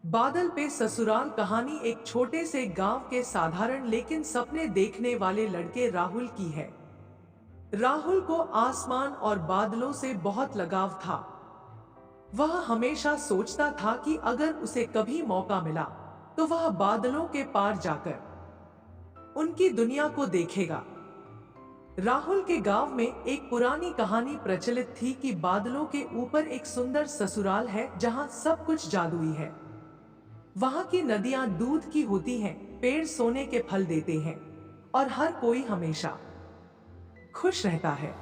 बादल पे ससुराल कहानी एक छोटे से गांव के साधारण लेकिन सपने देखने वाले लड़के राहुल की है। राहुल को आसमान और बादलों से बहुत लगाव था। वह हमेशा सोचता था कि अगर उसे कभी मौका मिला तो वह बादलों के पार जाकर उनकी दुनिया को देखेगा। राहुल के गांव में एक पुरानी कहानी प्रचलित थी कि बादलों के ऊपर एक सुंदर ससुराल है जहां सब कुछ जादुई है। वहां की नदियां दूध की होती हैं, पेड़ सोने के फल देते हैं और हर कोई हमेशा खुश रहता है।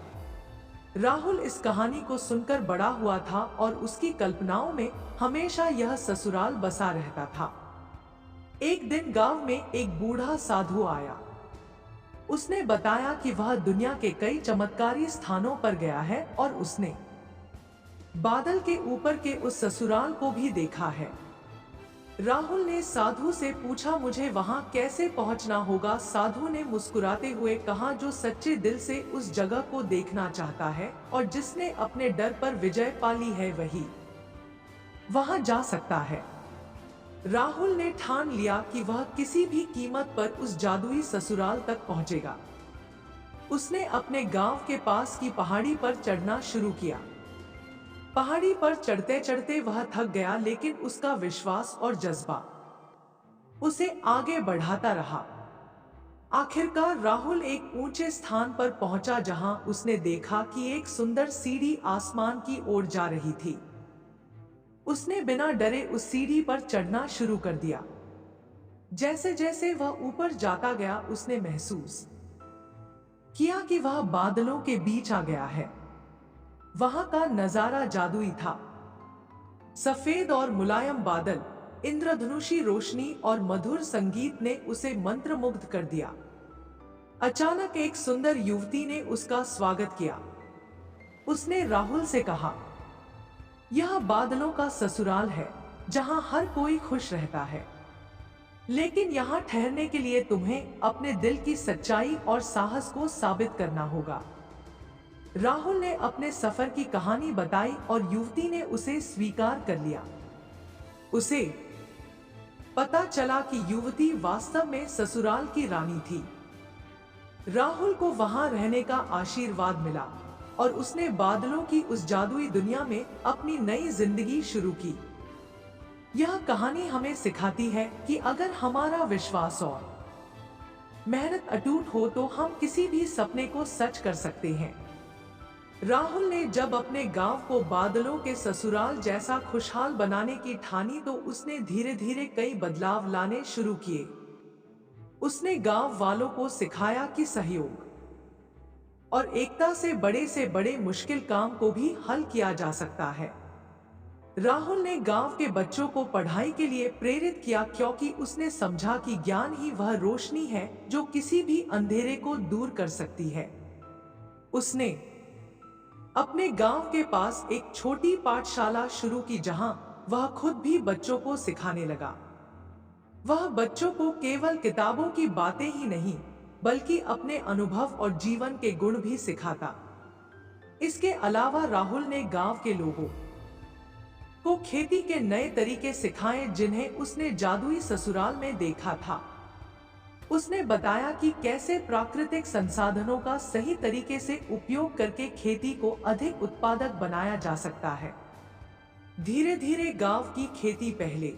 राहुल इस कहानी को सुनकर बड़ा हुआ था और उसकी कल्पनाओं में हमेशा यह ससुराल बसा रहता था। एक दिन गांव में एक बूढ़ा साधु आया। उसने बताया कि वह दुनिया के कई चमत्कारी स्थानों पर गया है और उसने बादल के ऊपर के उस ससुराल को भी देखा है। राहुल ने साधु से पूछा, मुझे वहां कैसे पहुंचना होगा? साधु ने मुस्कुराते हुए कहा, जो सच्चे दिल से उस जगह को देखना चाहता है और जिसने अपने डर पर विजय पा ली है वही वहां जा सकता है। राहुल ने ठान लिया कि वह किसी भी कीमत पर उस जादुई ससुराल तक पहुंचेगा। उसने अपने गांव के पास की पहाड़ी पर चढ़ना शुरू किया। पहाड़ी पर चढ़ते चढ़ते वह थक गया, लेकिन उसका विश्वास और जज्बा उसे आगे बढ़ाता रहा। आखिरकार राहुल एक ऊंचे स्थान पर पहुंचा जहां उसने देखा कि एक सुंदर सीढ़ी आसमान की ओर जा रही थी। उसने बिना डरे उस सीढ़ी पर चढ़ना शुरू कर दिया। जैसे जैसे वह ऊपर जाता गया, उसने महसूस किया कि वह बादलों के बीच आ गया है। वहां का नजारा जादुई था। सफेद और मुलायम बादल, इंद्रधनुषी रोशनी और मधुर संगीत ने उसे मंत्रमुग्ध कर दिया। अचानक एक सुंदर युवती ने उसका स्वागत किया। उसने राहुल से कहा, यह बादलों का ससुराल है जहां हर कोई खुश रहता है, लेकिन यहां ठहरने के लिए तुम्हें अपने दिल की सच्चाई और साहस को साबित करना होगा। राहुल ने अपने सफर की कहानी बताई और युवती ने उसे स्वीकार कर लिया। उसे पता चला कि युवती वास्तव में ससुराल की रानी थी। राहुल को वहां रहने का आशीर्वाद मिला और उसने बादलों की उस जादुई दुनिया में अपनी नई जिंदगी शुरू की। यह कहानी हमें सिखाती है कि अगर हमारा विश्वास और मेहनत अटूट हो तो हम किसी भी सपने को सच कर सकते हैं। राहुल ने जब अपने गांव को बादलों के ससुराल जैसा खुशहाल बनाने की ठानी तो उसने धीरे धीरे कई बदलाव लाने शुरू किए। उसने गांव वालों को सिखाया कि सहयोग और एकता से बड़े मुश्किल काम को भी हल किया जा सकता है। राहुल ने गांव के बच्चों को पढ़ाई के लिए प्रेरित किया, क्योंकि उसने समझा कि ज्ञान ही वह रोशनी है जो किसी भी अंधेरे को दूर कर सकती है। उसने अपने गांव के पास एक छोटी पाठशाला शुरू की जहां वह खुद भी बच्चों को सिखाने लगा। वह बच्चों को केवल किताबों की बातें ही नहीं बल्कि अपने अनुभव और जीवन के गुण भी सिखाता। इसके अलावा राहुल ने गांव के लोगों को खेती के नए तरीके सिखाए जिन्हें उसने जादुई ससुराल में देखा था। उसने बताया कि कैसे प्राकृतिक संसाधनों का सही तरीके से उपयोग करके खेती को अधिक उत्पादक बनाया जा सकता है। धीरे धीरे गांव की खेती पहले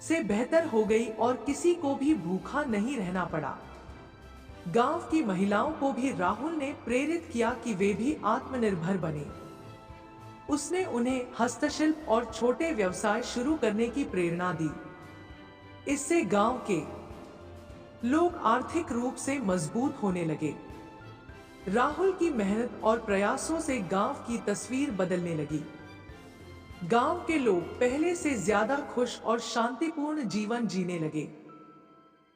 से बेहतर हो गई और किसी को भी भूखा नहीं रहना पड़ा। गांव की महिलाओं को भी राहुल ने प्रेरित किया कि वे भी आत्मनिर्भर बने। उसने उन्हें हस्तशिल्प और छोटे व्यवसाय शुरू करने की प्रेरणा दी। इससे गांव के लोग आर्थिक रूप से मजबूत होने लगे। राहुल की मेहनत और प्रयासों से गांव की तस्वीर बदलने लगी। गांव के लोग पहले से ज्यादा खुश और शांतिपूर्ण जीवन जीने लगे।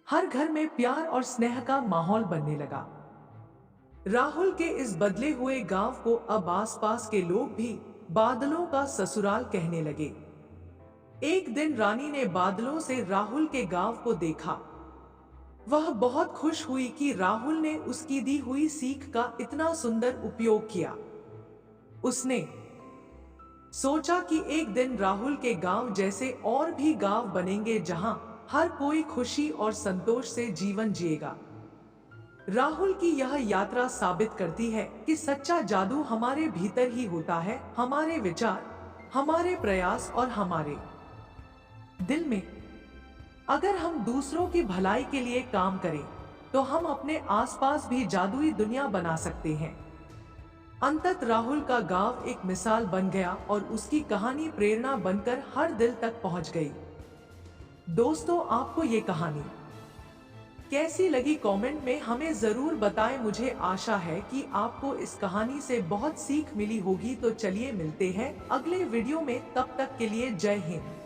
हर घर में प्यार और स्नेह का माहौल बनने लगा। राहुल के इस बदले हुए गांव को अब आसपास के लोग भी बादलों का ससुराल कहने लगे। एक दिन रानी ने बादलों से राहुल के गांव को देखा। वह बहुत खुश हुई कि राहुल ने उसकी दी हुई सीख का इतना सुंदर उपयोग किया। उसने सोचा कि एक दिन राहुल के गांव जैसे और भी गांव बनेंगे जहां हर कोई खुशी और संतोष से जीवन जिएगा। राहुल की यह यात्रा साबित करती है कि सच्चा जादू हमारे भीतर ही होता है, हमारे विचार, हमारे प्रयास और हमारे दिल में। अगर हम दूसरों की भलाई के लिए काम करें, तो हम अपने आसपास भी जादुई दुनिया बना सकते हैं। अंततः राहुल का गांव एक मिसाल बन गया और उसकी कहानी प्रेरणा बनकर हर दिल तक पहुंच गई। दोस्तों, आपको ये कहानी कैसी लगी कमेंट में हमें जरूर बताएं। मुझे आशा है कि आपको इस कहानी से बहुत सीख मिली होगी। तो चलिए मिलते हैं अगले वीडियो में, तब तक के लिए जय हिंद।